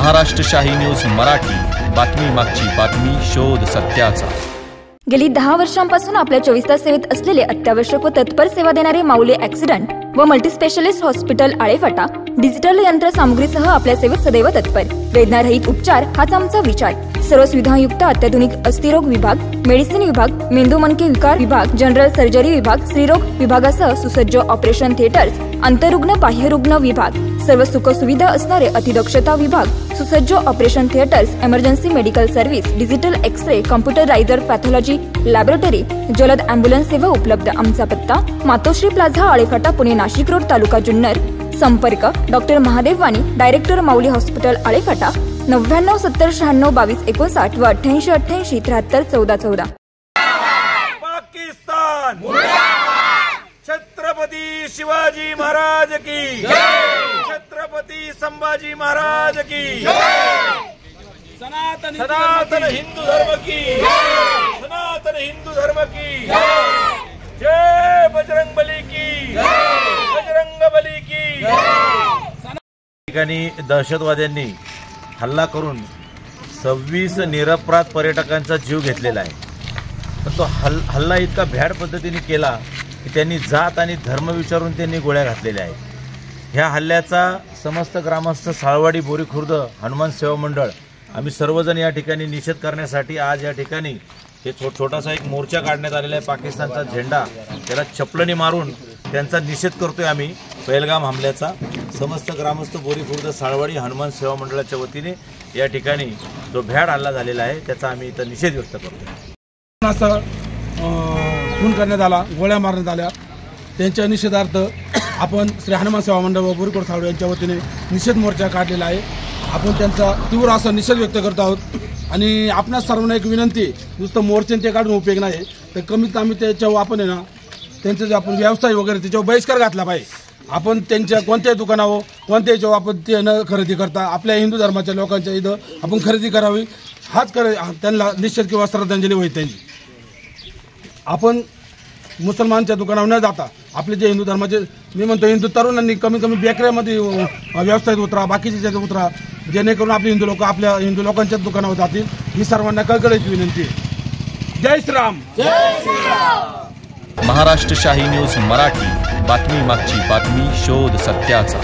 महाराष्ट्र शाही न्यूज मराठी, बातमी मागची बातमी, शोध सत्याचा। गेली 10 वर्षांपासून आपल्या 24 तास सेवेत असलेले अत्यावश्यक व तत्पर सेवा देणारे माऊली ॲक्सिडेंट व मल्टीस्पेशलिस्ट हॉस्पिटल आळेफाटा डिजिटल यंत्रसामुग्रीसह आपल्या सेवेत सदैव तत्पर। वेदनारहित उपचार हाच आमचा विचार। सर्व सुविधायुक्त अत्याधुनिक अस्थिरोग विभाग, मेडिसिन विभाग, मेंदू मनके विकार विभाग, जनरल सर्जरी विभाग, स्त्रीरोग विभागासह सुसज्ज ऑपरेशन थिएटर्स, अंतरुग्ण बाह्यरुग्ण विभाग, सर्व सुख सुविधा असणारे अतिदक्षता विभाग, सुसज्ज operation theatres, emergency medical service, digital x-ray, computerised pathology laboratory, जलद ॲम्ब्युलन्स सेवा उपलब्ध। आमचा पत्ता मातोश्री प्लाझा आळेफाटा पुणे नाशिक रोड तालुका जुन्नर। संपर्क doctor Mahadev Wani, director Mauli hospital Alephata 99 70 96 22 59 व 88 88 73 14 14। पाकिस्तान छत्रपती शिवाजी महाराज की जय, छत्रपती संभाजी महाराज की जय, सनातन हिंदू धर्म की जय, सनातन हिंदू धर्म की जय, जय बजरंग बली की जय, बजरंग बली की जय। ठिकाणी दहशतवाद्यांनी हल्ला करून 26 निरपराध पर्यटकांचा जीव घेतलेला आहे। पण तो हल्ला इतका भ्याड पद्धतीने केला की त्यांनी जात आणि धर्म विचारून त्यांनी गोळ्या घातलेल्या आहेत। ह्या हल्ल्याचा समस्त ग्रामस्थ, साळवाडी, बोरी खुर्द, हनुमान सेवा मंडळ आम्ही सर्वजण या ठिकाणी निषेध करण्यासाठी आज या ठिकाणी हे छोटासा एक मोर्चा काढण्यात आलेला आहे। पाकिस्तानचा झेंडा त्याला चपलनी मारून त्यांचा निषेध करतोय आम्ही पहलगाम हमल्याचा। समस्त ग्रामस्थ, बोरी खुर्द, साळवाडी, हनुमान सेवा मंडळाच्या वतीने या ठिकाणी जो भ्याड हल्ला झालेला आहे त्याचा आम्ही इथं निषेध व्यक्त करतो। असं खून करण्यात आला, गोळ्या मारण्यात आल्या, त्यांच्या निषेधार्थ आपण श्री हनुमान सेवा मंडळ व बोरी खुर्द साळवाडी यांच्या वतीने निषेध मोर्चा काढलेला आहे। आपण त्यांचा तीव्र असा निषेध व्यक्त करत आहोत आणि आपल्या सर्वांना एक विनंती, नुसतं मोर्चे ते काढून उपयोग नाही, तर कमीत कमी त्याच्यावर आपण आहे ना त्यांचे जे आपण व्यवसाय वगैरे त्याच्यावर बहिष्कार घातला पाहिजे। आपण त्यांच्या कोणत्याही दुकानावर कोणत्याही जेव्हा आपण ते न खरेदी करता आपल्या हिंदू धर्माच्या लोकांच्या इथं आपण खरेदी करावी, त्यांना निश्चित किंवा श्रद्धांजली होईल त्यांची। आपण मुसलमानच्या दुकानावर न जाता आपले जे हिंदू धर्माचे, मी म्हणतो हिंदू तरुणांनी कमीत कमी बेकऱ्यामध्ये व्यवसायात उतरा, बाकीच्या उतरा, जेणेकरून आपले हिंदू लोक आपल्या हिंदू लोकांच्या दुकानावर जातील, ही सर्वांना कळकळीची विनंती आहे। जय श्रीराम, जय श्रीराम। महाराष्ट्र शाही न्यूज मराठी, बातमी मागची बातमी, शोध सत्याचा।